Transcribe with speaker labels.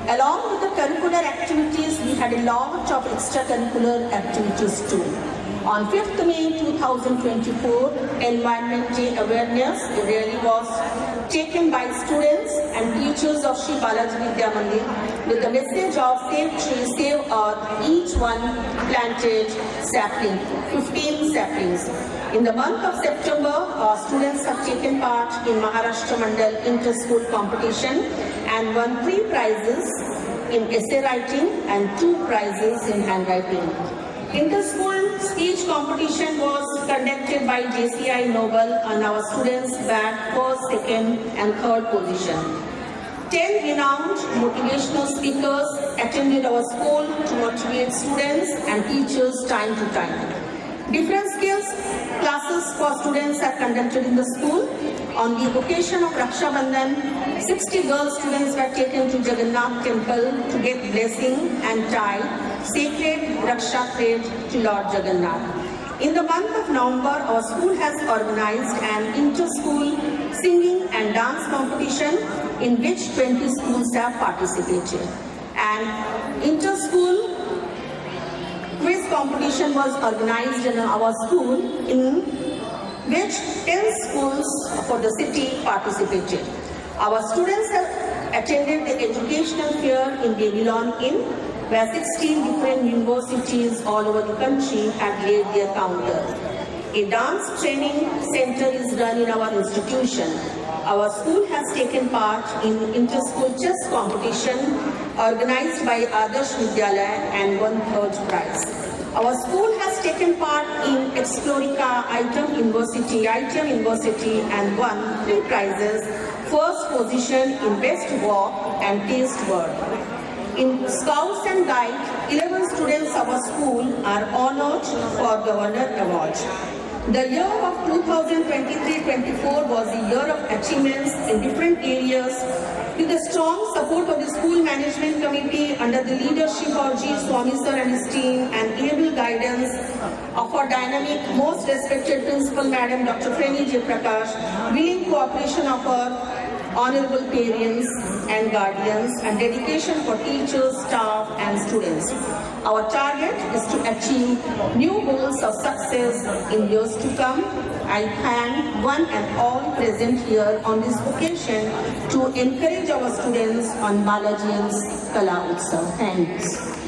Speaker 1: Along with the curricular activities, we had a lot of extracurricular activities too. On 5th May 2024, Environment Day awareness rally was taken by students and teachers of Shri Balaji Vidya Mandir with the message of Save Tree, Save Earth, each one planted sapling, 15 saplings. In the month of September, students have taken part in Maharashtra Mandal Inter-School Competition and won 3 prizes in essay writing and 2 prizes in handwriting. Inter-school speech competition was conducted by JCI Noble and our students bagged 1st, 2nd and 3rd position. 10 renowned motivational speakers attended our school to motivate students and teachers time to time. Different skills classes for students are conducted in the school. On the occasion of Raksha Bandhan, 60 girl students were taken to Jagannath temple to get blessing and tie sacred Raksha thread to Lord Jagannath. In the month of November, our school has organized an inter-school singing and dance competition in which 20 schools have participated. An inter-school quiz competition was organized in our school in which 10 schools for the city participated. Our students have attended the educational fair in Babylon Inn, where 16 different universities all over the country had laid their counter. A dance training center is run in our institution. Our school has taken part in inter-school chess competition organized by Adarsh Vidyalaya and won 3rd prize. Our school has taken part in Explorica ITEM University and won 3 prizes, 1st position in Best Walk and Taste Word. In Scouts and Guides, 11 students of our school are honored for Governor Award. The year of 2023-24 was a year of achievements in different areas. With the strong support of the school management committee under the leadership of G. Swami sir and his team and able guidance of our dynamic, most respected principal madam, Dr. Premi J. Prakash, willing cooperation of our honorable parents and guardians and dedication for teachers, staff and students. Our target is to achieve new goals of success in years to come. I thank one and all present here on this occasion to encourage our students on Balaji's Kala Utsav. Thanks.